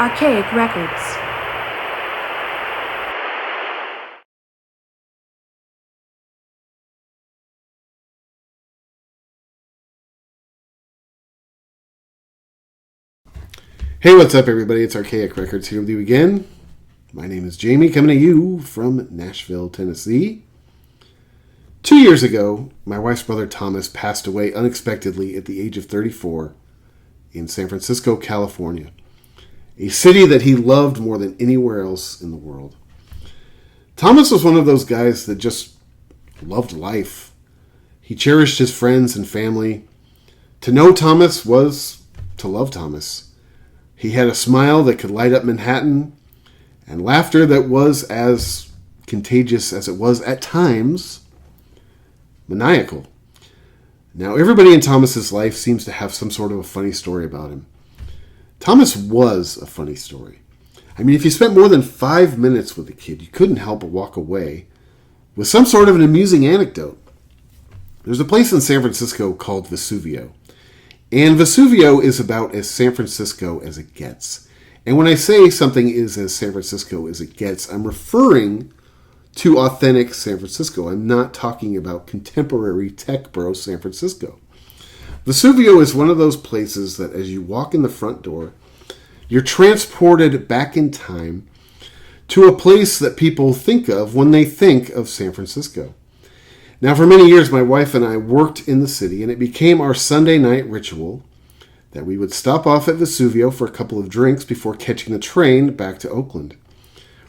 Archaic Records. Hey, what's up, everybody? It's Archaic Records here with you again. My name is Jamie, coming to you from Nashville, Tennessee. 2 years ago, my wife's brother Thomas passed away unexpectedly at the age of 34 in San Francisco, California, a city that he loved more than anywhere else in the world. Thomas was one of those guys that just loved life. He cherished his friends and family. To know Thomas was to love Thomas. He had a smile that could light up Manhattan and laughter that was as contagious as it was at times maniacal. Now, everybody in Thomas's life seems to have some sort of a funny story about him. Thomas was a funny story. I mean, if you spent more than 5 minutes with the kid, you couldn't help but walk away with some sort of an amusing anecdote. There's a place in San Francisco called Vesuvio. And Vesuvio is about as San Francisco as it gets. And when I say something is as San Francisco as it gets, I'm referring to authentic San Francisco. I'm not talking about contemporary tech bro San Francisco. Vesuvio is one of those places that as you walk in the front door, you're transported back in time to a place that people think of when they think of San Francisco. Now, for many years, my wife and I worked in the city, and it became our Sunday night ritual that we would stop off at Vesuvio for a couple of drinks before catching the train back to Oakland.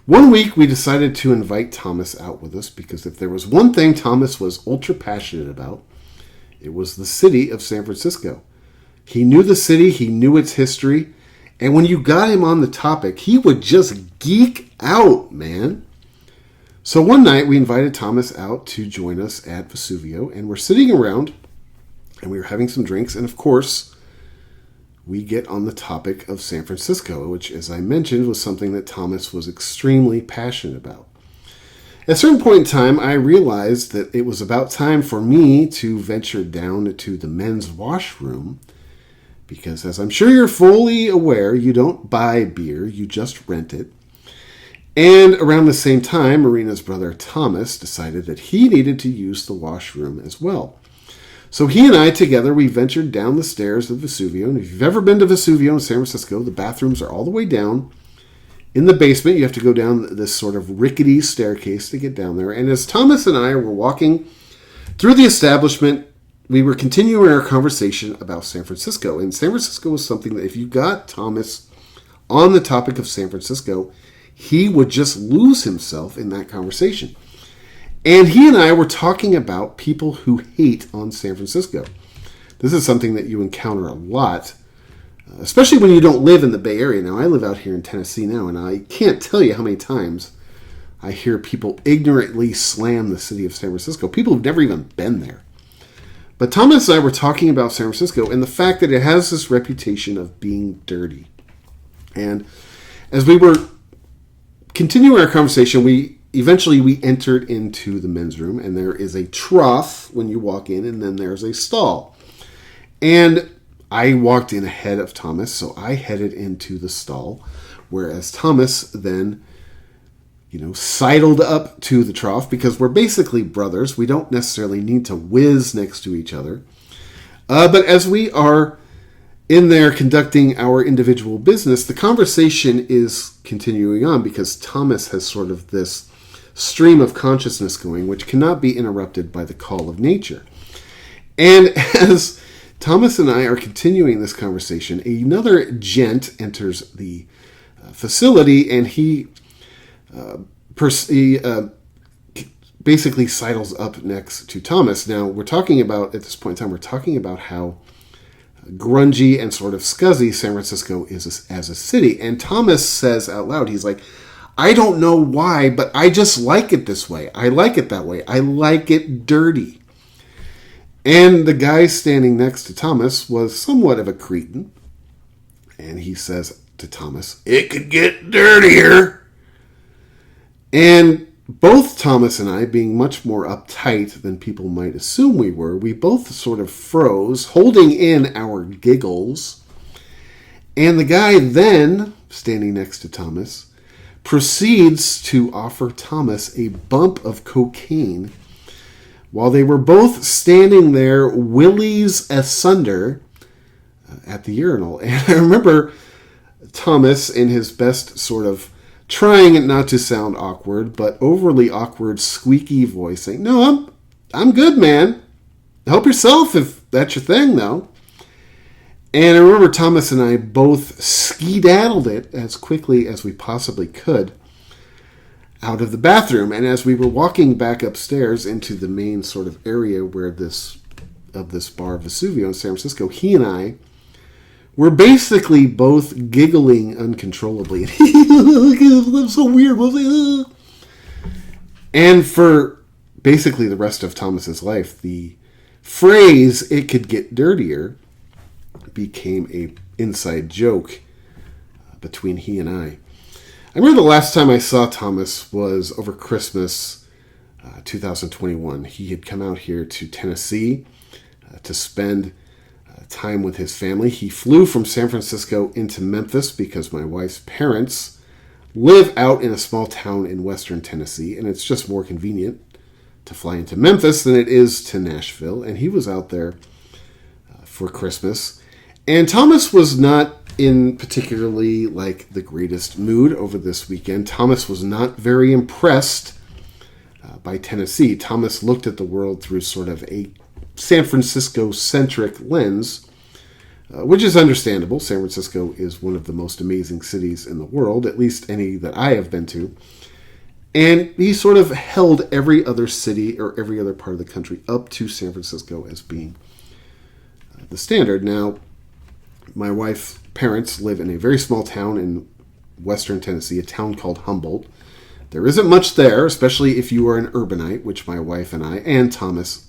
One week, we decided to invite Thomas out with us because if there was one thing Thomas was ultra passionate about, it was the city of San Francisco. He knew the city, he knew its history, and when you got him on the topic, he would just geek out, man. So one night we invited Thomas out to join us at Vesuvio, and we're sitting around and we were having some drinks, and of course we get on the topic of San Francisco, which, as I mentioned, was something that Thomas was extremely passionate about. At a certain point in time, I realized that it was about time for me to venture down to the men's washroom because, as I'm sure you're fully aware, you don't buy beer, you just rent it. And around the same time, Marina's brother Thomas decided that he needed to use the washroom as well. So he and I together, we ventured down the stairs of Vesuvio. And if you've ever been to Vesuvio in San Francisco, the bathrooms are all the way down in the basement. You have to go down this sort of rickety staircase to get down there. And as Thomas and I were walking through the establishment, we were continuing our conversation about San Francisco. And San Francisco was something that if you got Thomas on the topic of San Francisco, he would just lose himself in that conversation. And he and I were talking about people who hate on San Francisco. This is something that you encounter a lot, especially when you don't live in the Bay Area. Now, I live out here in Tennessee now, and I can't tell you how many times I hear people ignorantly slam the city of San Francisco. People who've never even been there. But Thomas and I were talking about San Francisco and the fact that it has this reputation of being dirty. And as we were continuing our conversation, we entered into the men's room, and there is a trough when you walk in, and then there's a stall. And I walked in ahead of Thomas, so I headed into the stall, whereas Thomas then, sidled up to the trough because we're basically brothers. We don't necessarily need to whiz next to each other. But as we are in there conducting our individual business, the conversation is continuing on because Thomas has sort of this stream of consciousness going, which cannot be interrupted by the call of nature. And as Thomas and I are continuing this conversation, another gent enters the facility, and he basically sidles up next to Thomas. Now, we're talking about, at this point in time, we're talking about how grungy and sort of scuzzy San Francisco is as a city. And Thomas says out loud, he's like, I don't know why, but I just like it this way. I like it that way. I like it dirty. And the guy standing next to Thomas was somewhat of a cretin. And he says to Thomas, it could get dirtier. And both Thomas and I, being much more uptight than people might assume we were, we both sort of froze, holding in our giggles. And the guy then standing next to Thomas, proceeds to offer Thomas a bump of cocaine while they were both standing there, willies asunder, at the urinal. And I remember Thomas, in his best sort of trying not to sound awkward, but overly awkward, squeaky voice, saying, "No, I'm good, man. Help yourself if that's your thing, though." And I remember Thomas and I both skedaddled it as quickly as we possibly could out of the bathroom. And as we were walking back upstairs into the main sort of area where this bar Vesuvio in San Francisco, he and I were basically both giggling uncontrollably. That's so weird. And for basically the rest of Thomas's life, the phrase "it could get dirtier" became a inside joke between he and I. I remember the last time I saw Thomas was over Christmas 2021. He had come out here to Tennessee to spend time with his family. He flew from San Francisco into Memphis because my wife's parents live out in a small town in western Tennessee, and it's just more convenient to fly into Memphis than it is to Nashville. And he was out there for Christmas. And Thomas was not in particularly like the greatest mood over this weekend. Thomas was not very impressed by Tennessee. Thomas looked at the world through sort of a San Francisco-centric lens, which is understandable. San Francisco is one of the most amazing cities in the world, at least any that I have been to. And he sort of held every other city or every other part of the country up to San Francisco as being the standard. Now, my wife's parents live in a very small town in western Tennessee, a town called Humboldt. There isn't much there, especially if you are an urbanite, which my wife and I and Thomas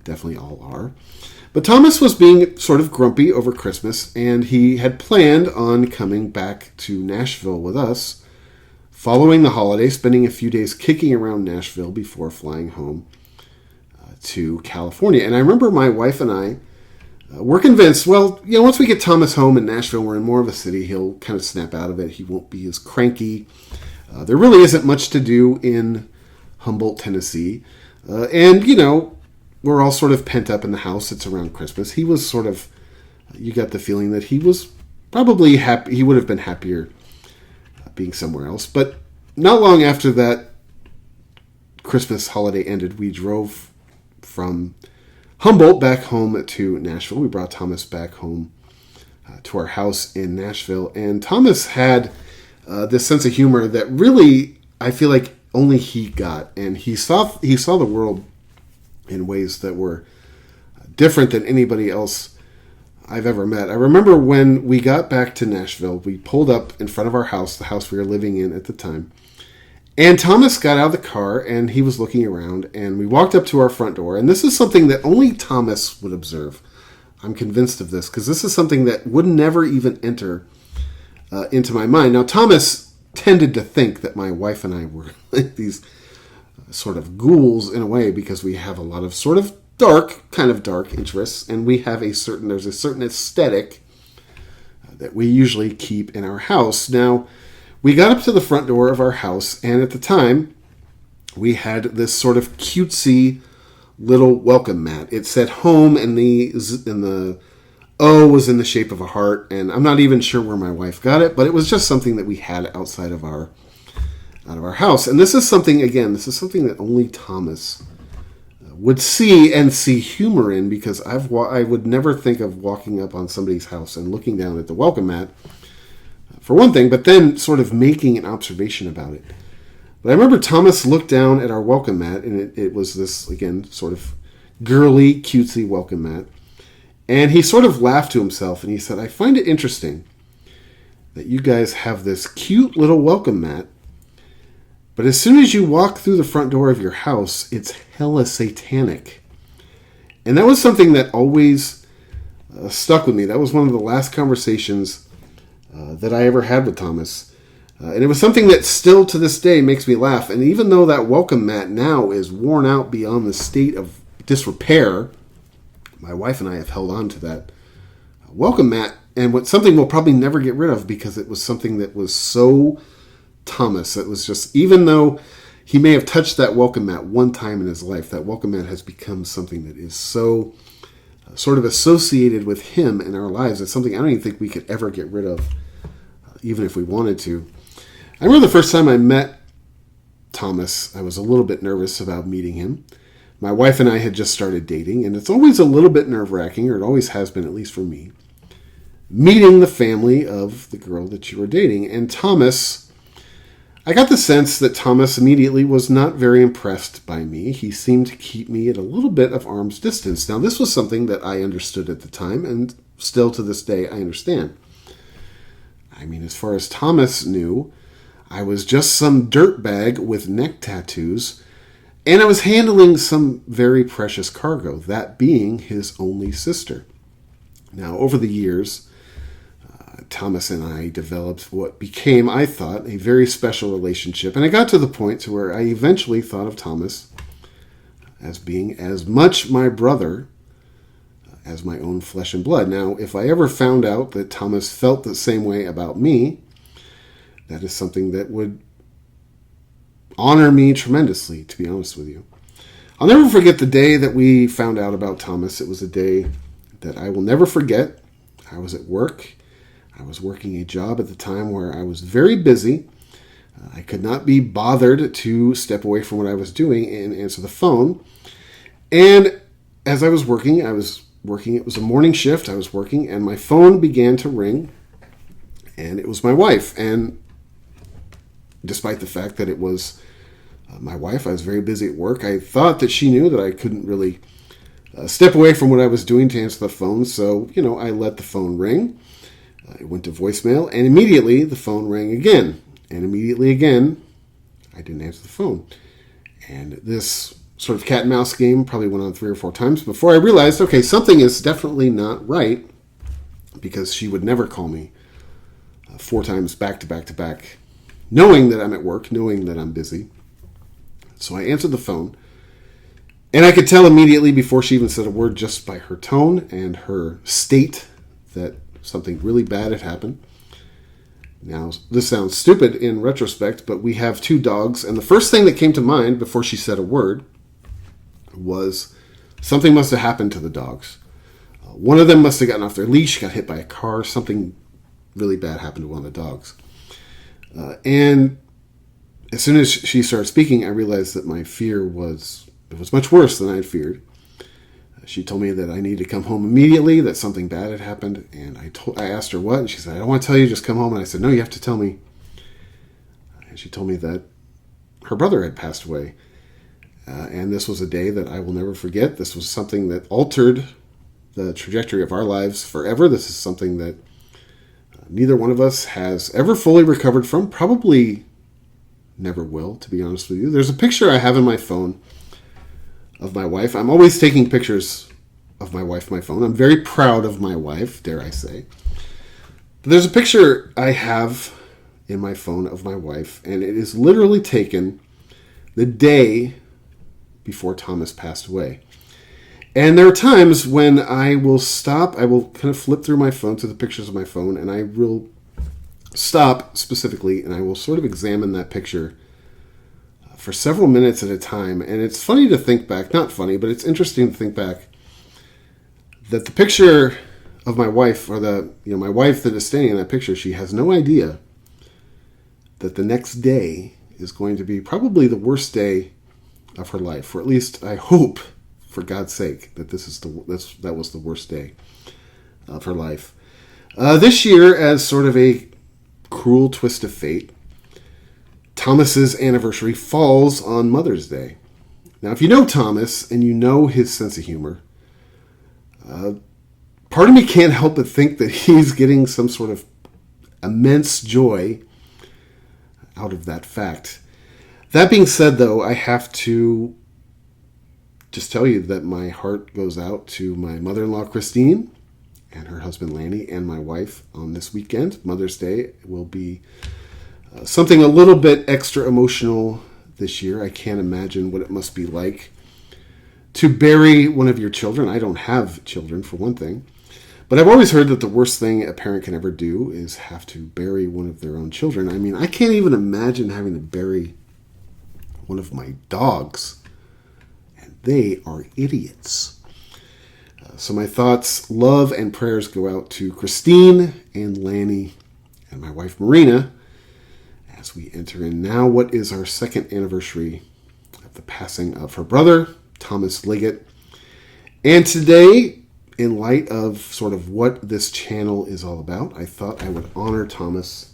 definitely all are. But Thomas was being sort of grumpy over Christmas, and he had planned on coming back to Nashville with us following the holiday, spending a few days kicking around Nashville before flying home to California. And I remember my wife and I were convinced, well, once we get Thomas home in Nashville, we're in more of a city, he'll kind of snap out of it. He won't be as cranky. There really isn't much to do in Humboldt, Tennessee. And we're all sort of pent up in the house. It's around Christmas. He was sort of, you got the feeling that he was probably happy. He would have been happier being somewhere else. But not long after that Christmas holiday ended, we drove from Humboldt back home to Nashville. We brought Thomas back home to our house in Nashville. And Thomas had this sense of humor that really, I feel like only he got. And he saw the world in ways that were different than anybody else I've ever met. I remember when we got back to Nashville, we pulled up in front of our house, the house we were living in at the time, and Thomas got out of the car and he was looking around, and we walked up to our front door, and this is something that only Thomas would observe. I'm convinced of this, because this is something that would never even enter into my mind. Now, Thomas tended to think that my wife and I were like these sort of ghouls in a way, because we have a lot of sort of dark interests, and there's a certain aesthetic that we usually keep in our house. Now, we got up to the front door of our house, and at the time, we had this sort of cutesy little welcome mat. It said home, and the O was in the shape of a heart, and I'm not even sure where my wife got it, but it was just something that we had outside of our house. And this is something that only Thomas would see humor in, because I would never think of walking up on somebody's house and looking down at the welcome mat, for one thing, but then sort of making an observation about it. But I remember Thomas looked down at our welcome mat, and it was this, again, sort of girly, cutesy welcome mat. And he sort of laughed to himself, and he said, "I find it interesting that you guys have this cute little welcome mat, but as soon as you walk through the front door of your house, it's hella satanic." And that was something that always stuck with me. That was one of the last conversations that I ever had with Thomas. And it was something that still to this day makes me laugh. And even though that welcome mat now is worn out beyond the state of disrepair, my wife and I have held on to that welcome mat and something we'll probably never get rid of, because it was something that was so Thomas. It was just, even though he may have touched that welcome mat one time in his life, that welcome mat has become something that is so sort of associated with him in our lives. It's something I don't even think we could ever get rid of, even if we wanted to. I remember the first time I met Thomas, I was a little bit nervous about meeting him. My wife and I had just started dating, and it's always a little bit nerve-wracking, or it always has been, at least for me, meeting the family of the girl that you were dating. And Thomas, I got the sense that Thomas immediately was not very impressed by me. He seemed to keep me at a little bit of arm's distance. Now, this was something that I understood at the time, and still to this day I understand. I mean, as far as Thomas knew, I was just some dirtbag with neck tattoos, and I was handling some very precious cargo, that being his only sister. Now, over the years, Thomas and I developed what became, I thought, a very special relationship. And I got to the point to where I eventually thought of Thomas as being as much my brother as my own flesh and blood. Now, if I ever found out that Thomas felt the same way about me, that is something that would honor me tremendously, to be honest with you. I'll never forget the day that we found out about Thomas. It was a day that I will never forget. I was at work. I was working a job at the time where I was very busy. I could not be bothered to step away from what I was doing and answer the phone. And as I was working, it was a morning shift, I was working, and my phone began to ring, and it was my wife. And despite the fact that it was my wife, I was very busy at work. I thought that she knew that I couldn't really step away from what I was doing to answer the phone. So, I let the phone ring. It went to voicemail, and immediately the phone rang again. And immediately again, I didn't answer the phone. And this sort of cat and mouse game probably went on 3 or 4 times before I realized, okay, something is definitely not right, because she would never call me 4 times back to back to back, knowing that I'm at work, knowing that I'm busy. So I answered the phone, and I could tell immediately before she even said a word, just by her tone and her state, that something really bad had happened. Now, this sounds stupid in retrospect, but we have 2 dogs, and the first thing that came to mind before she said a word was something must have happened to the dogs. One of them must have gotten off their leash, got hit by a car, something really bad happened to one of the dogs. And as soon as she started speaking, I realized that my fear was much worse than I had feared. She told me that I needed to come home immediately, that something bad had happened, and I asked her what, and she said, I don't want to tell you, just come home. And I said, no, you have to tell me. And she told me that her brother had passed away, and this was a day that I will never forget. This was something that altered the trajectory of our lives forever. This is something that neither one of us has ever fully recovered from, probably never will, to be honest with you. There's a picture I have in my phone of my wife. I'm always taking pictures of my wife on my phone. I'm very proud of my wife, dare I say. But there's a picture I have in my phone of my wife, and it is literally taken the day before Thomas passed away. And there are times when I will stop, I will kind of flip through my phone to the pictures of my phone, and I will stop specifically, and I will sort of examine that picture for several minutes at a time. And it's funny to think back, not funny, but it's interesting to think back that the picture of my wife, or my wife that is standing in that picture, she has no idea that the next day is going to be probably the worst day of her life. Or at least I hope, for God's sake, that that was the worst day of her life. This year, as sort of a cruel twist of fate, Thomas's anniversary falls on Mother's Day. Now, if you know Thomas and you know his sense of humor, part of me can't help but think that he's getting some sort of immense joy out of that fact. That being said, though, I have to just tell you that my heart goes out to my mother-in-law, Christine, and her husband, Lanny, and my wife on this weekend. Mother's Day will be something a little bit extra emotional this year. I can't imagine what it must be like to bury one of your children. I don't have children, for one thing. But I've always heard that the worst thing a parent can ever do is have to bury one of their own children. I mean, I can't even imagine having to bury one of my dogs. And they are idiots. So my thoughts, love, and prayers go out to Christine and Lanny and my wife Marina as we enter in now what is our second anniversary of the passing of her brother, Thomas Liggett. And today, in light of sort of what this channel is all about, I thought I would honor Thomas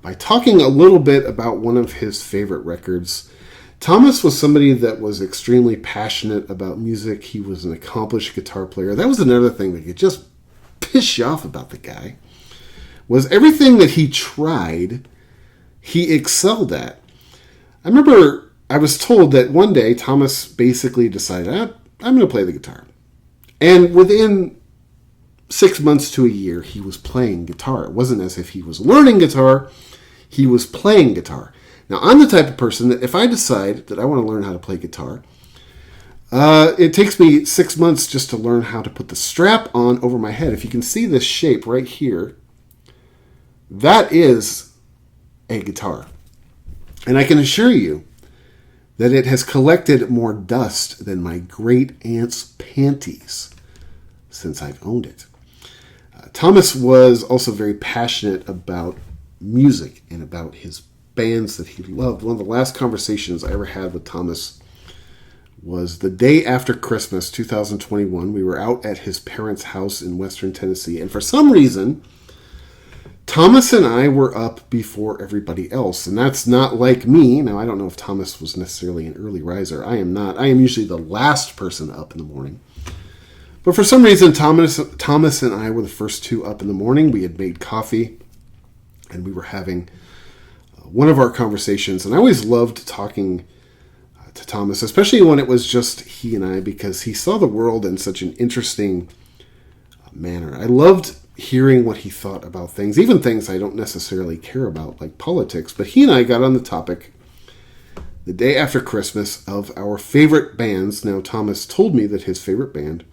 by talking a little bit about one of his favorite records. Thomas was somebody that was extremely passionate about music. He was an accomplished guitar player. That was another thing that could just piss you off about the guy, was everything that he tried, he excelled at. I remember I was told that one day Thomas basically decided, I'm going to play the guitar. And within 6 months to a year, he was playing guitar. It wasn't as if he was learning guitar. He was playing guitar. Now, I'm the type of person that if I decide that I want to learn how to play guitar, it takes me 6 months just to learn how to put the strap on over my head. If you can see this shape right here, that is a guitar. And I can assure you that it has collected more dust than my great-aunt's panties since I've owned it. Thomas was also very passionate about music and about his bands that he loved. One of the last conversations I ever had with Thomas was the day after Christmas, 2021. We were out at his parents' house in Western Tennessee, and for some reason, Thomas and I were up before everybody else, and that's not like me. Now, I don't know if Thomas was necessarily an early riser. I am not. I am usually the last person up in the morning. But for some reason, Thomas and I were the first two up in the morning. We had made coffee, and we were having one of our conversations. And I always loved talking to Thomas, especially when it was just he and I, because he saw the world in such an interesting manner. I loved hearing what he thought about things, even things I don't necessarily care about, like politics. But he and I got on the topic the day after Christmas of our favorite bands. Now, Thomas told me that his favorite band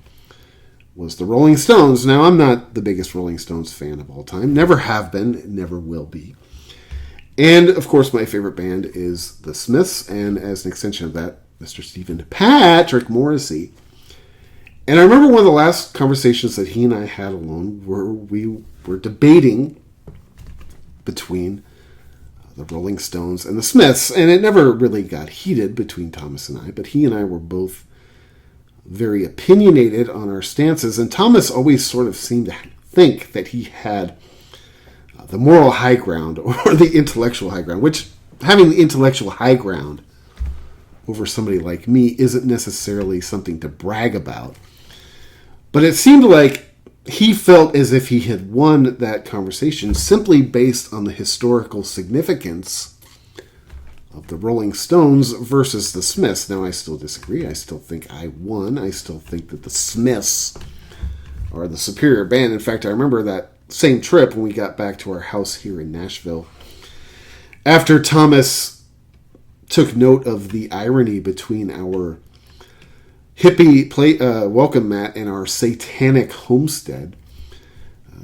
was the Rolling Stones. Now, I'm not the biggest Rolling Stones fan of all time. Never have been, never will be. And, of course, my favorite band is the Smiths, and as an extension of that, Mr. Stephen Patrick Morrissey. And I remember one of the last conversations that he and I had alone where we were debating between the Rolling Stones and the Smiths, and it never really got heated between Thomas and I, but he and I were both very opinionated on our stances, and Thomas always sort of seemed to think that he had the moral high ground or the intellectual high ground, which having the intellectual high ground over somebody like me isn't necessarily something to brag about. But it seemed like he felt as if he had won that conversation simply based on the historical significance of the Rolling Stones versus the Smiths. Now, I still disagree. I still think I won. I still think that the Smiths are the superior band. In fact, I remember that same trip when we got back to our house here in Nashville, after Thomas took note of the irony between our hippie welcome mat and our satanic homestead.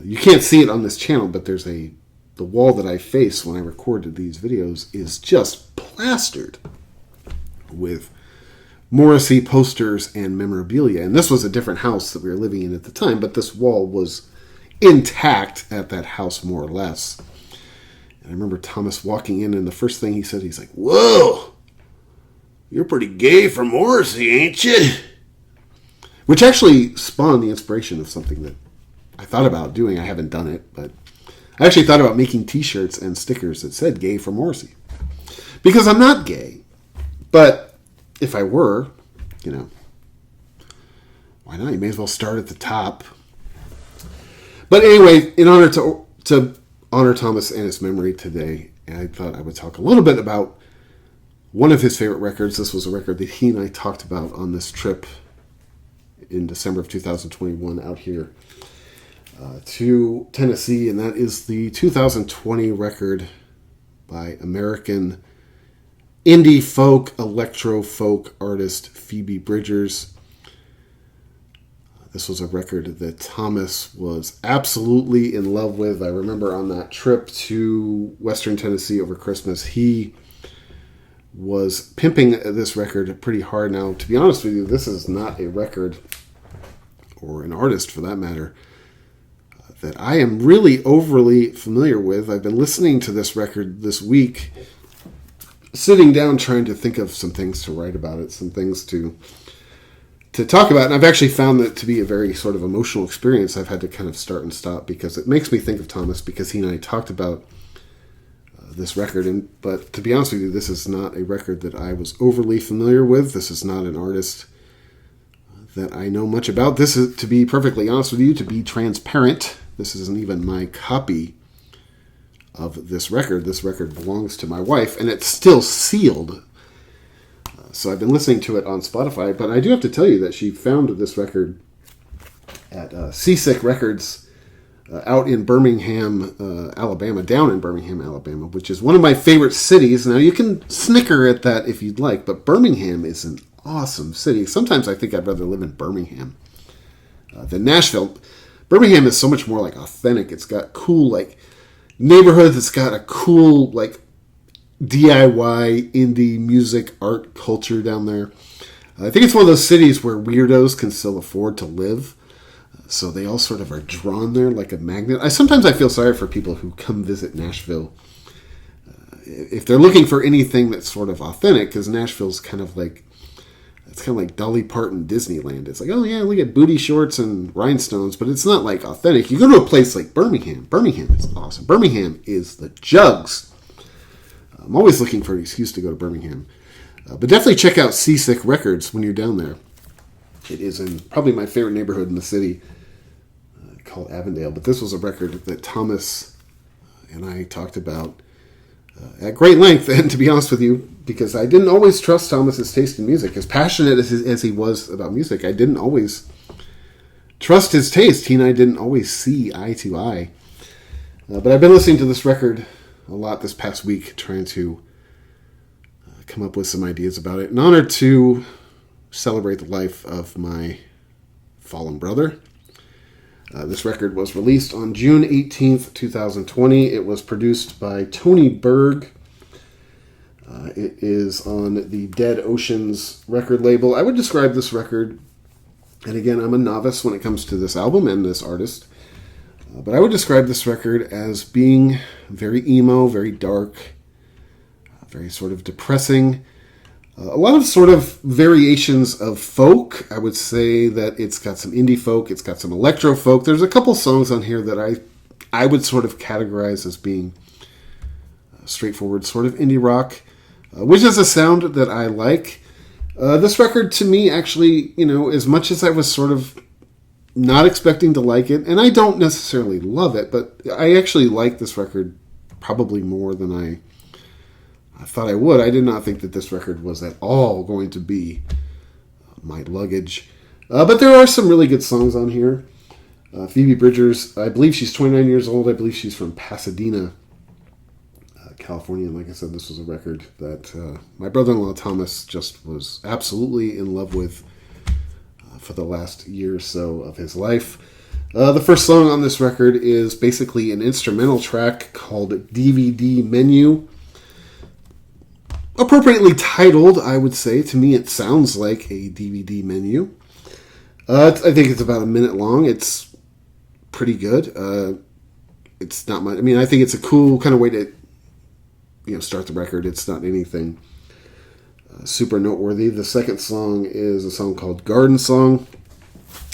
You can't see it on this channel, but there's the wall that I face when I recorded these videos is just plastered with Morrissey posters and memorabilia. And this was a different house that we were living in at the time, but this wall was intact at that house, more or less. And I remember Thomas walking in, and the first thing he said, he's like, "Whoa, you're pretty gay for Morrissey, ain't you?" Which actually spawned the inspiration of something that I thought about doing. I haven't done it, but I actually thought about making t-shirts and stickers that said "Gay for Morrissey." Because I'm not gay, but if I were, why not? You may as well start at the top. But anyway, in honor to honor Thomas and his memory today, I thought I would talk a little bit about one of his favorite records. This was a record that he and I talked about on this trip in December of 2021 out here to Tennessee, and that is the 2020 record by American indie folk, electro folk artist Phoebe Bridgers. This was a record that Thomas was absolutely in love with. I remember on that trip to Western Tennessee over Christmas, he was pimping this record pretty hard. Now, to be honest with you, this is not a record, or an artist for that matter, that I am really overly familiar with. I've been listening to this record this week, sitting down trying to think of some things to write about it, some things to talk about. And I've actually found that to be a very sort of emotional experience. I've had to kind of start and stop because it makes me think of Thomas, because he and I talked about this record. But to be honest with you, this is not a record that I was overly familiar with. This is not an artist that I know much about. This is, to be perfectly honest with you, to be transparent, this isn't even my copy of this record. This record belongs to my wife, and it's still sealed. So I've been listening to it on Spotify, but I do have to tell you that she found this record at Seasick Records out in Birmingham, Alabama, down in Birmingham, Alabama, which is one of my favorite cities. Now, you can snicker at that if you'd like, but Birmingham is an awesome city. Sometimes I think I'd rather live in Birmingham than Nashville. Birmingham is so much more like authentic. It's got cool like neighborhoods. It's got a cool like DIY indie music art culture down there. I think it's one of those cities where weirdos can still afford to live. So they all sort of are drawn there like a magnet. Sometimes I feel sorry for people who come visit Nashville if they're looking for anything that's sort of authentic, because Nashville's kind of like, it's kind of like Dolly Parton Disneyland. It's like, oh yeah, look at booty shorts and rhinestones, but it's not like authentic. You go to a place like Birmingham. Birmingham is awesome. Birmingham is the jugs. I'm always looking for an excuse to go to Birmingham. But definitely check out Seasick Records when you're down there. It is in probably my favorite neighborhood in the city, called Avondale. But this was a record that Thomas and I talked about at great length. And to be honest with you, because I didn't always trust Thomas's taste in music, as passionate as he was about music, I didn't always trust his taste. He and I didn't always see eye to eye. But I've been listening to this record a lot this past week, trying to come up with some ideas about it, in honor to celebrate the life of my fallen brother. This record was released on June 18th, 2020. It was produced by Tony Berg. It is on the Dead Oceans record label. I would describe this record, and again, I'm a novice when it comes to this album and this artist, but I would describe this record as being very emo, very dark, very sort of depressing. A lot of sort of variations of folk. I would say that it's got some indie folk, it's got some electro folk. There's a couple songs on here that I would sort of categorize as being straightforward sort of indie rock, which is a sound that I like. This record to me actually, as much as I was sort of not expecting to like it, and I don't necessarily love it, but I actually like this record probably more than I thought I would. I did not think that this record was at all going to be my luggage. But there are some really good songs on here. Phoebe Bridgers, I believe she's 29 years old. I believe she's from Pasadena, California. And like I said, this was a record that my brother-in-law Thomas just was absolutely in love with for the last year or so of his life. The first song on this record is basically an instrumental track called DVD Menu. Appropriately titled, I would say. To me, it sounds like a DVD menu. I think it's about a minute long. It's pretty good. It's not much. I mean, I think it's a cool kind of way to, start the record. It's not anything super noteworthy. The second song is a song called Garden Song.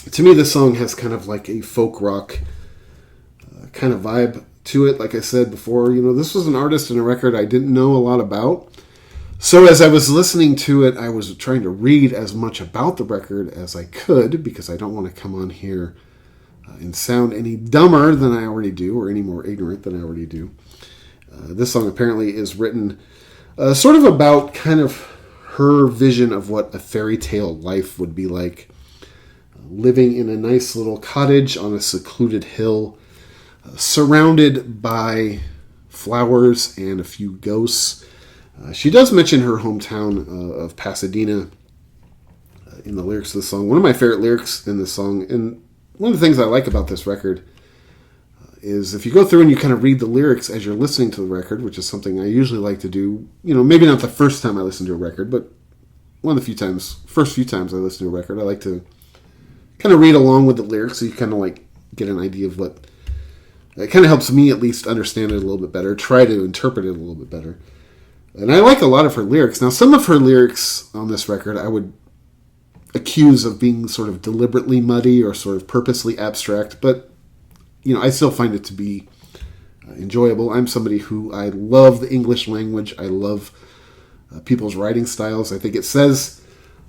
To me, this song has kind of like a folk rock kind of vibe to it. Like I said before, this was an artist and a record I didn't know a lot about. So as I was listening to it, I was trying to read as much about the record as I could, because I don't want to come on here and sound any dumber than I already do, or any more ignorant than I already do. This song apparently is written sort of about kind of her vision of what a fairy tale life would be like, living in a nice little cottage on a secluded hill, surrounded by flowers and a few ghosts. She does mention her hometown of Pasadena in the lyrics of the song. One of my favorite lyrics in the song, and one of the things I like about this record, is if you go through and you kind of read the lyrics as you're listening to the record, which is something I usually like to do, maybe not the first time I listen to a record, but one of the first few times I listen to a record, I like to kind of read along with the lyrics so you kind of like get an idea of what, it kind of helps me at least understand it a little bit better, try to interpret it a little bit better. And I like a lot of her lyrics. Now, some of her lyrics on this record I would accuse of being sort of deliberately muddy or sort of purposely abstract, but I still find it to be enjoyable. I'm somebody who, I love the English language. I love people's writing styles. I think it says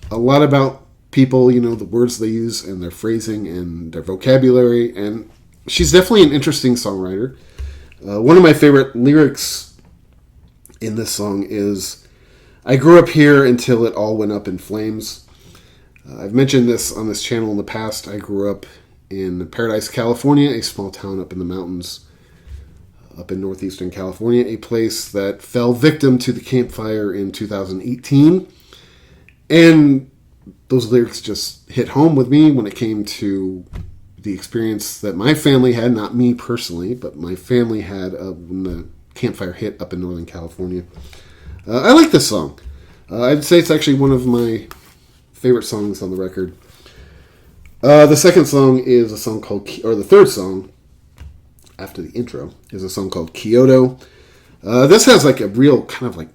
a lot about people, the words they use and their phrasing and their vocabulary. And she's definitely an interesting songwriter. One of my favorite lyrics in this song is, "I grew up here until it all went up in flames." I've mentioned this on this channel in the past. I grew up in Paradise, California, a small town up in the mountains, up in northeastern California, a place that fell victim to the Camp Fire in 2018. And those lyrics just hit home with me when it came to the experience that my family had, not me personally, but my family had when the Camp Fire hit up in Northern California. I like this song. I'd say it's actually one of my favorite songs on the record. The second song is a song called, or the third song after the intro is a song called Kyoto. This has like a real kind of like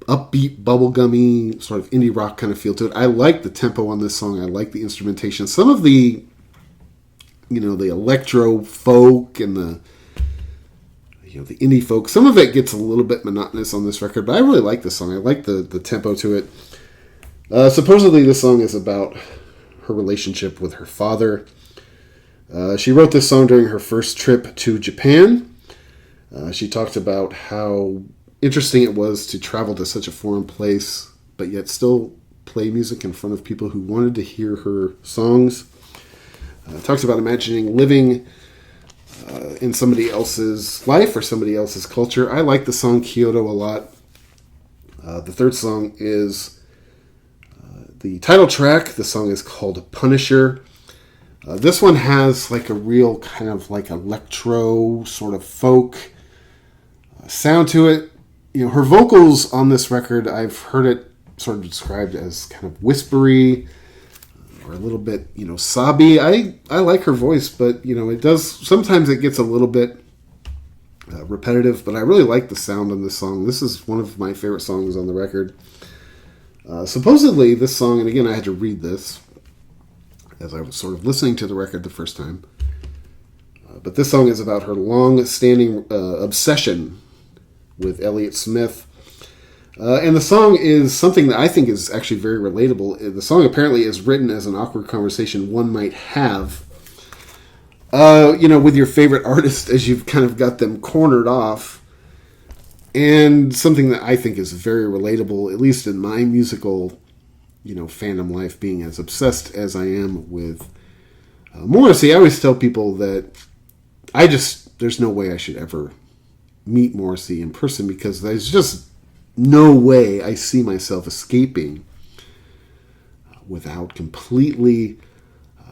upbeat, bubblegummy sort of indie rock kind of feel to it. I like the tempo on this song. I like the instrumentation. Some of the, the electro folk and the indie folk, some of it gets a little bit monotonous on this record, but I really like this song. I like the tempo to it. Supposedly this song is about her relationship with her father. She wrote this song during her first trip to Japan. She talked about how interesting it was to travel to such a foreign place, but yet still play music in front of people who wanted to hear her songs. Talks about imagining living in somebody else's life or somebody else's culture. I like the song Kyoto a lot. The third song is the title track. The song is called Punisher. This one has like a real kind of like electro sort of folk sound to it. Her vocals on this record, I've heard it sort of described as kind of whispery or a little bit, sobby. I like her voice, but, it does, sometimes it gets a little bit repetitive, but I really like the sound on this song. This is one of my favorite songs on the record. Supposedly, this song, and again, I had to read this as I was sort of listening to the record the first time, but this song is about her long-standing obsession with Elliott Smith. And the song is something that I think is actually very relatable. The song apparently is written as an awkward conversation one might have, with your favorite artist as you've kind of got them cornered off. And something that I think is very relatable, at least in my musical, fandom life, being as obsessed as I am with Morrissey. I always tell people that there's no way I should ever meet Morrissey in person, because there's just no way I see myself escaping without completely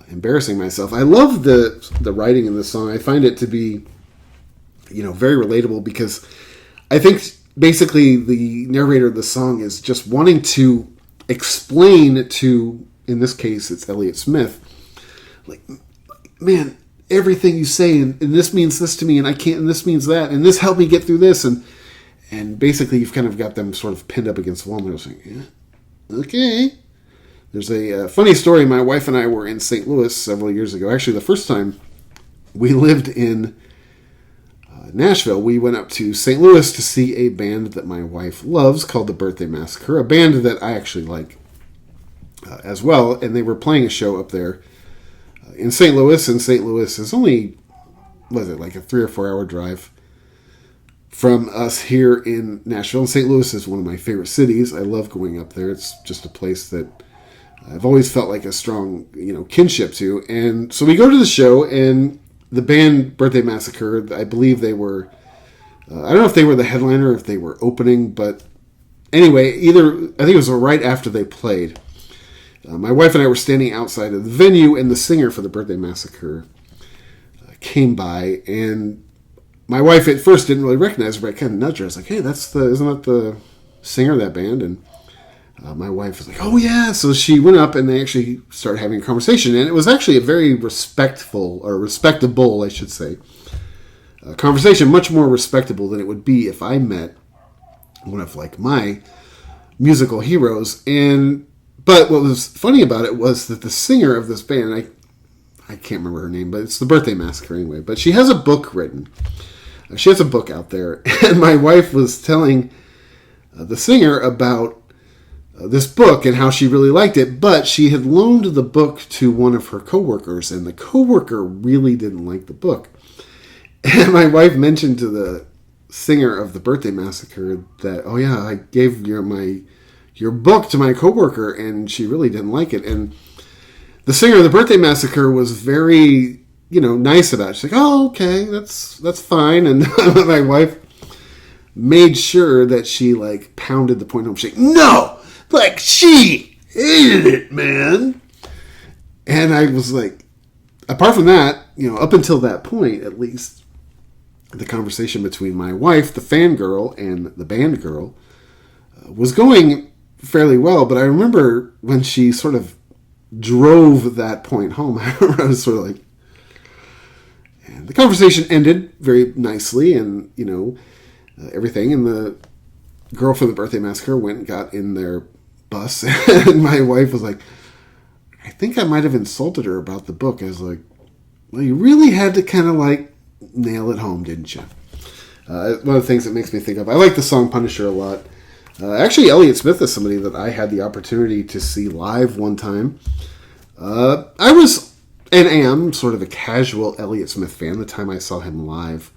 embarrassing myself. I love the writing in this song. I find it to be, very relatable, because I think basically the narrator of the song is just wanting to explain to, in this case, it's Elliott Smith, like, man, everything you say, and this means this to me, and I can't, and this means that, and this helped me get through this, and basically you've kind of got them sort of pinned up against the wall, and they're saying, yeah, okay. There's a funny story. My wife and I were in St. Louis several years ago. Actually, the first time we lived in Nashville, we went up to St. Louis to see a band that my wife loves called the Birthday Massacre, a band that I actually like as well, and they were playing a show up there in St. Louis, and St. Louis is only, like a 3 or 4 hour drive from us here in Nashville. And St. Louis is one of my favorite cities. I love going up there. It's just a place that I've always felt like a strong, kinship to. And so we go to the show, and the band Birthday Massacre, I believe they were, I don't know if they were the headliner or if they were opening, but anyway, I think it was right after they played. My wife and I were standing outside of the venue, and the singer for the Birthday Massacre came by, and my wife at first didn't really recognize her, but I kind of nudged her. I was like, hey, isn't that the singer of that band? And my wife was like, oh yeah. So she went up and they actually started having a conversation. And it was actually a very respectable, I should say, conversation, much more respectable than it would be if I met one of like my musical heroes. But what was funny about it was that the singer of this band, I can't remember her name, but it's the Birthday Massacre anyway, but she has a book written. She has a book out there, and my wife was telling the singer about this book and how she really liked it, but she had loaned the book to one of her coworkers, and the coworker really didn't like the book. And my wife mentioned to the singer of the Birthday Massacre that, oh yeah, I gave your book to my coworker, and she really didn't like it. And the singer of the Birthday Massacre was very, nice about it. She's like, oh, okay, that's fine. And my wife made sure that she like pounded the point home. She's like, no, like she hated it, man. And I was like, apart from that, up until that point, at least, the conversation between my wife, the fangirl, and the band girl was going fairly well. But I remember when she sort of drove that point home, I was sort of like, and the conversation ended very nicely, and everything. And the girl from the Birthday Massacre went and got in their bus, and my wife was like, I think I might have insulted her about the book. I was like, well, you really had to kind of like nail it home, didn't you? One of the things that makes me think of, I like the song Punisher a lot. Actually, Elliott Smith is somebody that I had the opportunity to see live one time. I was and am sort of a casual Elliott Smith fan. The time I saw him live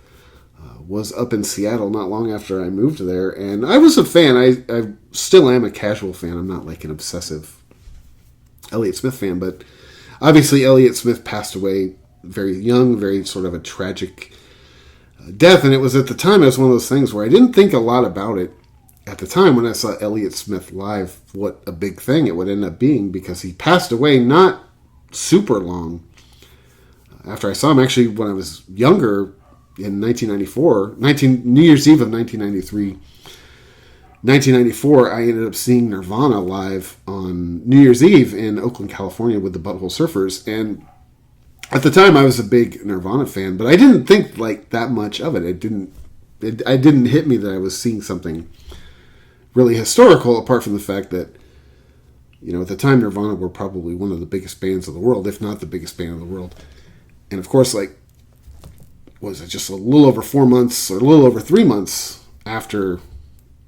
was up in Seattle not long after I moved there, and I was a fan. I still am a casual fan. I'm not like an obsessive Elliott Smith fan, but obviously Elliott Smith passed away very young, very sort of a tragic death, and it was at the time, it was one of those things where I didn't think a lot about it at the time when I saw Elliott Smith live, what a big thing it would end up being, because he passed away not super long after I saw him. Actually, when I was younger, in 1994, New Year's Eve of 1994, I ended up seeing Nirvana live on New Year's Eve in Oakland, California with the Butthole Surfers. And at the time, I was a big Nirvana fan, but I didn't think like that much of it. It didn't hit me that I was seeing something really historical, apart from the fact that, at the time, Nirvana were probably one of the biggest bands of the world, if not the biggest band in the world. And of course, was it just a little over 4 months or a little over 3 months after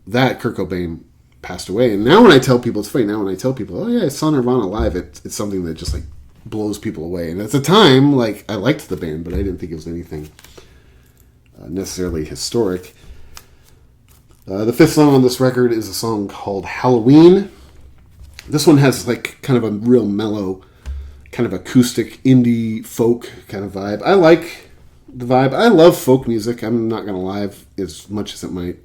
that, Kurt Cobain passed away. And now when I tell people, it's funny, now when I tell people, oh yeah, I saw Nirvana live, it's something that just blows people away. And at the time, I liked the band, but I didn't think it was anything necessarily historic. The fifth song on this record is a song called Halloween. This one has kind of a real mellow, kind of acoustic indie folk kind of vibe. I like the vibe. I love folk music. I'm not going to lie, as much as it might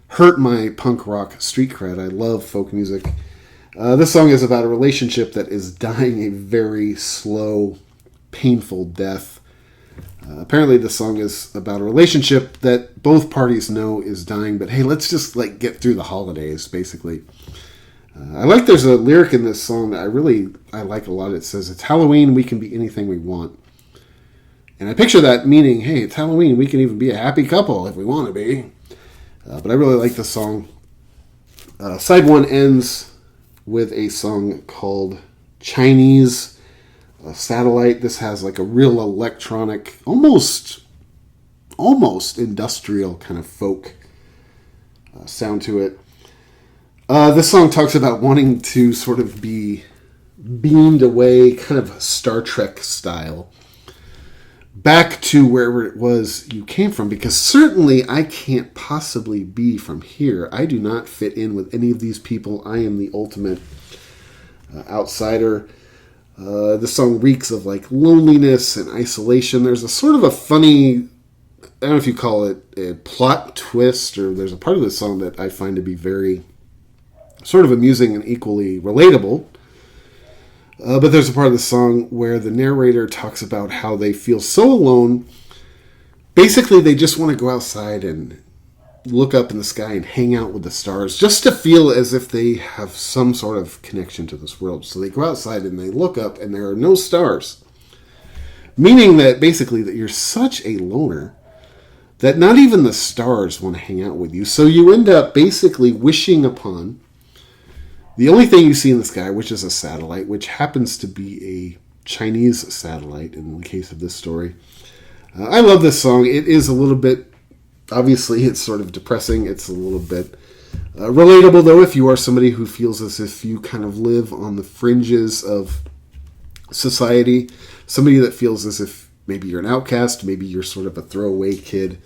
hurt my punk rock street cred. I love folk music. This song is about a relationship that is dying a very slow, painful death. Apparently this song is about a relationship that both parties know is dying, but hey, let's just get through the holidays, basically. There's a lyric in this song that I like a lot. It says, it's Halloween, we can be anything we want. And I picture that meaning, hey, it's Halloween, we can even be a happy couple if we want to be. But I really like this song. Side 1 ends with a song called Chinese Satellite. This has a real electronic, almost industrial kind of folk sound to it. This song talks about wanting to sort of be beamed away, kind of Star Trek style, back to wherever it was you came from, because certainly I can't possibly be from here. I do not fit in with any of these people. I am the ultimate outsider. This song reeks of loneliness and isolation. There's a sort of a funny, I don't know if you call it a plot twist, or there's a part of this song that I find to be very sort of amusing and equally relatable. But there's a part of the song where the narrator talks about how they feel so alone. Basically, they just want to go outside and look up in the sky and hang out with the stars, just to feel as if they have some sort of connection to this world. So they go outside and they look up and there are no stars. Meaning that basically that you're such a loner that not even the stars want to hang out with you. So you end up basically wishing upon the only thing you see in the sky, which is a satellite, which happens to be a Chinese satellite in the case of this story. I love this song. It is a little bit, obviously, it's sort of depressing. It's a little bit relatable, though, if you are somebody who feels as if you kind of live on the fringes of society. Somebody that feels as if maybe you're an outcast, maybe you're sort of a throwaway kid.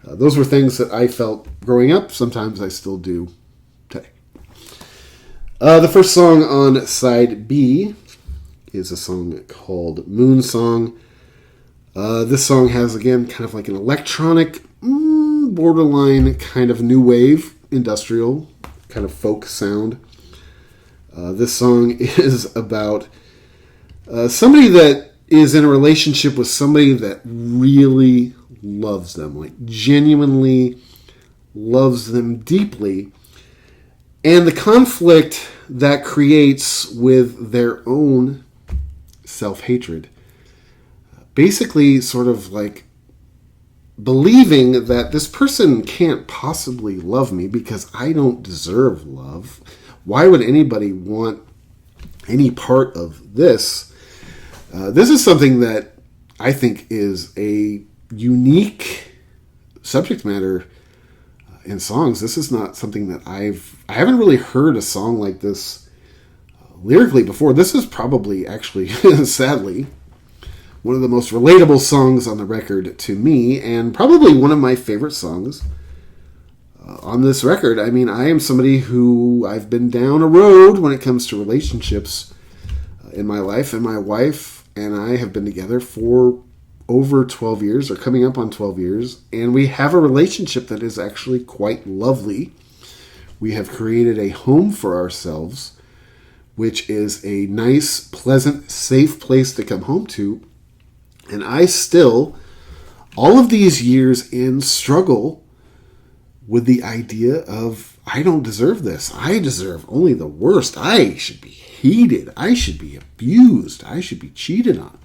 Those were things that I felt growing up. Sometimes I still do today. The first song on side B is a song called Moon Song. This song has, again, kind of like an electronic, borderline kind of new wave, industrial, kind of folk sound. This song is about somebody that is in a relationship with somebody that really loves them, like genuinely loves them deeply. And the conflict that creates with their own self-hatred. Basically sort of like believing that this person can't possibly love me because I don't deserve love. Why would anybody want any part of this? This is something that I think is a unique subject matter in songs. This is not something that I haven't really heard a song like this lyrically before. This is probably actually, sadly, one of the most relatable songs on the record to me, and probably one of my favorite songs on this record. I mean, I am somebody who I've been down a road when it comes to relationships in my life, and my wife and I have been together for over 12 years, or coming up on 12 years, and we have a relationship that is actually quite lovely. We have created a home for ourselves, which is a nice, pleasant, safe place to come home to. And I still, all of these years in, struggle with the idea of, I don't deserve this. I deserve only the worst. I should be hated. I should be abused. I should be cheated on.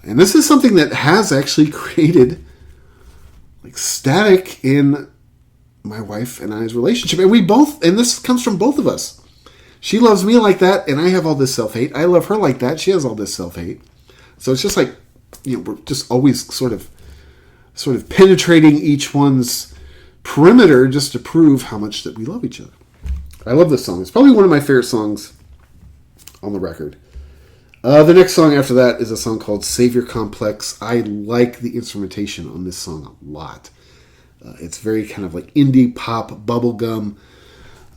And this is something that has actually created like static in my wife and I's relationship. And we both, and this comes from both of us. She loves me like that, and I have all this self-hate. I love her like that. She has all this self-hate. So it's just like, we're just always sort of penetrating each one's perimeter just to prove how much that we love each other. I love this song. It's probably one of my favorite songs on the record. The next song after that is a song called Savior Complex. I like the instrumentation on this song a lot. It's very kind of like indie pop, bubblegum.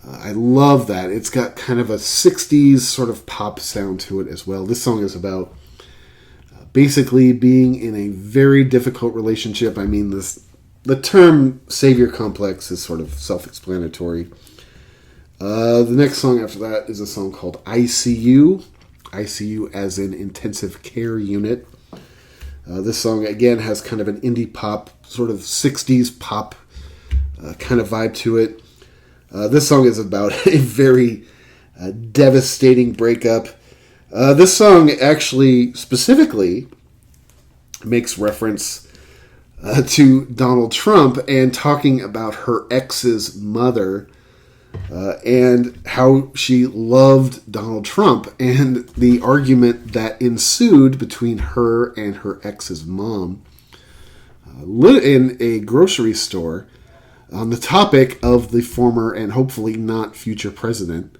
I love that. It's got kind of a 60s sort of pop sound to it as well. This song is about basically being in a very difficult relationship. I mean, the term Savior Complex is sort of self-explanatory. The next song after that is a song called ICU. ICU as in intensive care unit. This song, again, has kind of an indie pop, sort of 60s pop kind of vibe to it. This song is about a very devastating breakup. This song actually specifically makes reference to Donald Trump and talking about her ex's mother and how she loved Donald Trump and the argument that ensued between her and her ex's mom in a grocery store on the topic of the former and hopefully not future president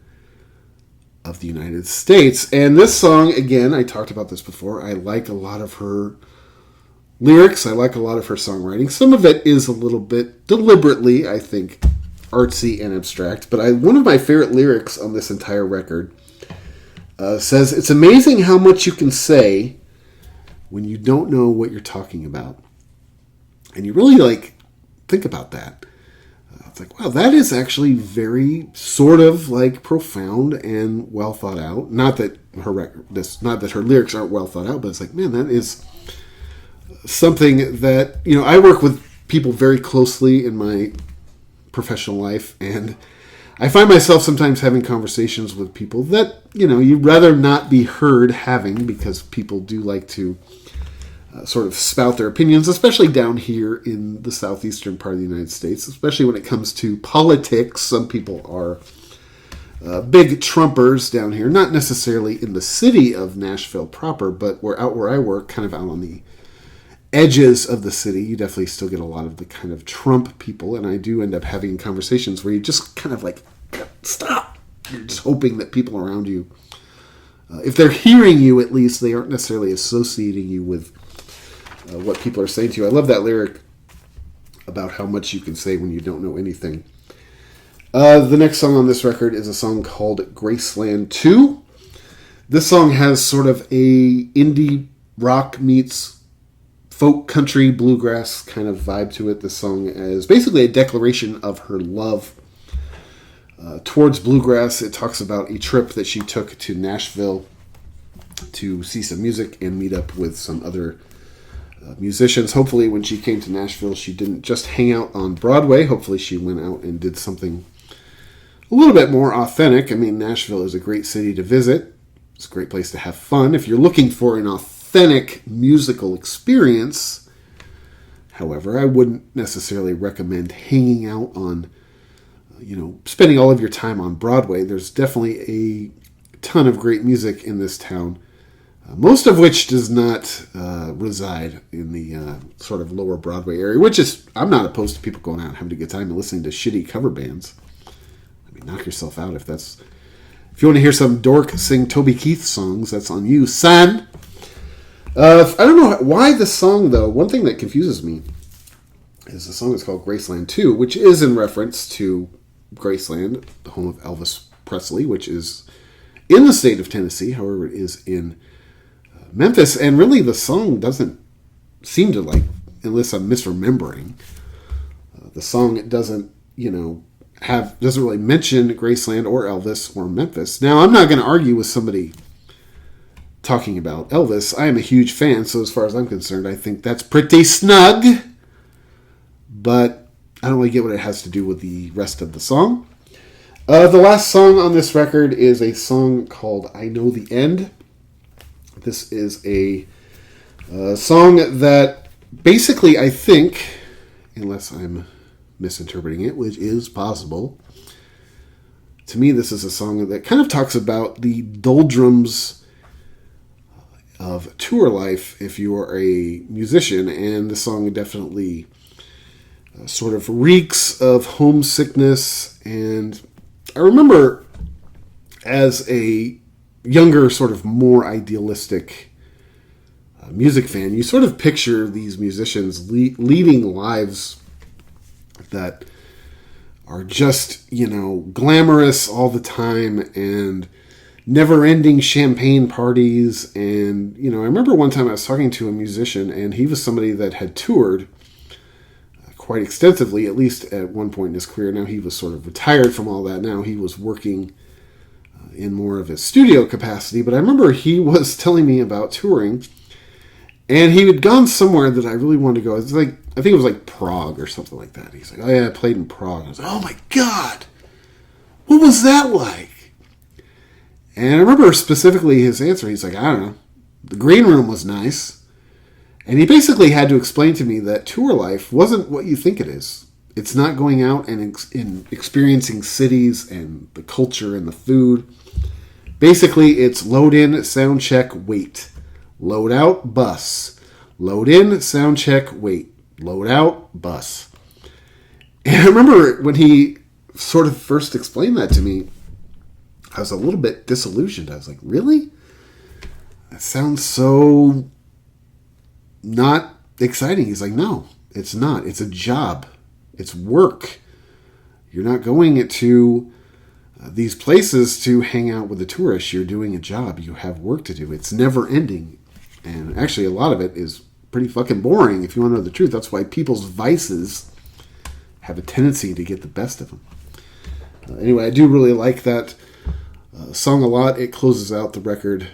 of the United States. And this song, again, I talked about this before. I like a lot of her lyrics. I like a lot of her songwriting. Some of it is a little bit deliberately, I think, artsy and abstract. But one of my favorite lyrics on this entire record says, "It's amazing how much you can say when you don't know what you're talking about." And you really think about that. It's like, wow, that is actually very sort of like profound and well thought out. Not that her lyrics aren't well thought out, but it's like, man, that is something that, I work with people very closely in my professional life, and I find myself sometimes having conversations with people that, you'd rather not be heard having, because people do like to sort of spout their opinions, especially down here in the southeastern part of the United States, especially when it comes to politics. Some people are big Trumpers down here, not necessarily in the city of Nashville proper, but where I work, kind of out on the edges of the city. You definitely still get a lot of the kind of Trump people, and I do end up having conversations where you just kind of like, stop. You're just hoping that people around you, if they're hearing you at least, they aren't necessarily associating you with what people are saying to you. I love that lyric about how much you can say when you don't know anything. The next song on this record is a song called Graceland 2. This song has sort of a indie rock meets folk country bluegrass kind of vibe to it. This song is basically a declaration of her love towards bluegrass. It talks about a trip that she took to Nashville to see some music and meet up with some other musicians. Hopefully when she came to Nashville, she didn't just hang out on Broadway. Hopefully she went out and did something a little bit more authentic. I mean, Nashville is a great city to visit. It's a great place to have fun. If you're looking for an authentic musical experience, however, I wouldn't necessarily recommend hanging out on, spending all of your time on Broadway. There's definitely a ton of great music in this town, most of which does not reside in the sort of lower Broadway area, which is, I'm not opposed to people going out and having a good time and listening to shitty cover bands. I mean, knock yourself out if you want to hear some dork sing Toby Keith songs, that's on you, son. I don't know why the song, though. One thing that confuses me is the song is called Graceland 2, which is in reference to Graceland, the home of Elvis Presley, which is in the state of Tennessee. However, it is in Memphis, and really the song doesn't seem to, like, unless I'm misremembering, the song doesn't really mention Graceland or Elvis or Memphis. Now, I'm not going to argue with somebody talking about Elvis. I am a huge fan, so as far as I'm concerned, I think that's pretty snug, but I don't really get what it has to do with the rest of the song. The last song on this record is a song called I Know the End. This is a song that basically, I think, unless I'm misinterpreting it, which is possible, to me this is a song that kind of talks about the doldrums of tour life if you are a musician, and the song definitely sort of reeks of homesickness. And I remember as a younger, sort of more idealistic music fan, you sort of picture these musicians leading lives that are just, glamorous all the time and never-ending champagne parties. And, I remember one time I was talking to a musician, and he was somebody that had toured quite extensively, at least at one point in his career. Now he was sort of retired from all that. Now he was working in more of his studio capacity. But I remember he was telling me about touring, and he had gone somewhere that I really wanted to go. It's like, I think it was like Prague or something like that. He's like, oh yeah, I played in Prague. I was like, oh my God, what was that like? And I remember specifically his answer. He's like, I don't know. The green room was nice. And he basically had to explain to me that tour life wasn't what you think it is. It's not going out and experiencing cities and the culture and the food. Basically, it's load in, sound check, wait. Load out, bus. Load in, sound check, wait. Load out, bus. And I remember when he sort of first explained that to me, I was a little bit disillusioned. I was like, really? That sounds so not exciting. He's like, no, it's not. It's a job. It's work. You're not going to these places to hang out with the tourists. You're doing a job. You have work to do. It's never ending. And actually, a lot of it is pretty fucking boring, if you want to know the truth. That's why people's vices have a tendency to get the best of them. Anyway, I do really like that song a lot. It closes out the record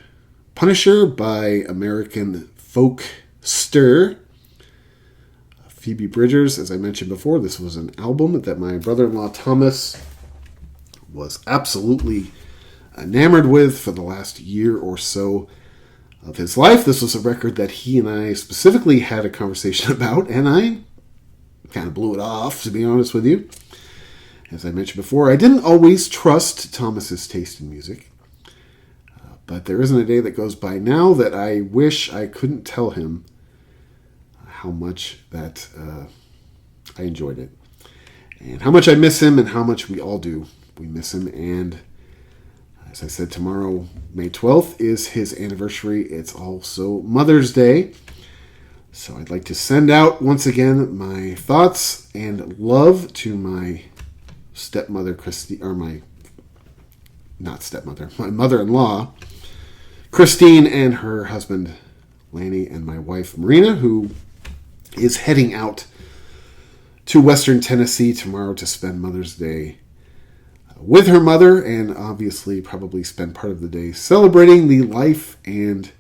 Punisher by American Folkster. Phoebe Bridgers, as I mentioned before, this was an album that my brother-in-law Thomas was absolutely enamored with for the last year or so of his life. This was a record that he and I specifically had a conversation about, and I kind of blew it off, to be honest with you. As I mentioned before, I didn't always trust Thomas's taste in music, but there isn't a day that goes by now that I wish I couldn't tell him how much that I enjoyed it, and how much I miss him, and how much we all do. We miss him, and as I said, tomorrow, May 12th, is his anniversary. It's also Mother's Day. So I'd like to send out, once again, my thoughts and love to my stepmother, Christine, or my mother-in-law, Christine, and her husband, Lanny, and my wife, Marina, who is heading out to Western Tennessee tomorrow to spend Mother's Day with her mother, and obviously probably spend part of the day celebrating the life and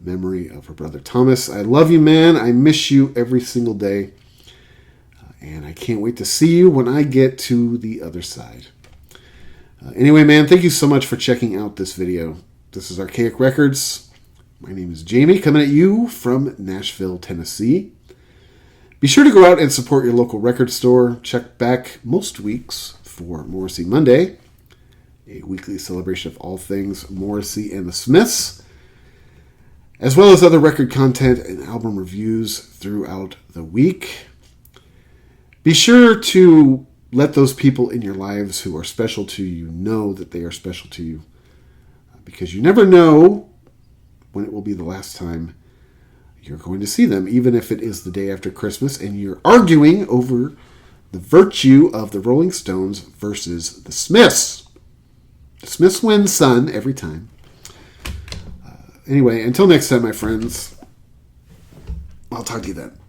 memory of her brother Thomas. I love you, man. I miss you every single day. And I can't wait to see you when I get to the other side. Anyway, man, thank you so much for checking out this video. This is Archaic Records. My name is Jamie, coming at you from Nashville, Tennessee. Be sure to go out and support your local record store. Check back most weeks for Morrissey Monday, a weekly celebration of all things Morrissey and the Smiths, as well as other record content and album reviews throughout the week. Be sure to let those people in your lives who are special to you know that they are special to you, because you never know when it will be the last time you're going to see them, even if it is the day after Christmas and you're arguing over the virtue of the Rolling Stones versus the Smiths. The Smiths win, son, every time. Anyway, until next time, my friends, I'll talk to you then.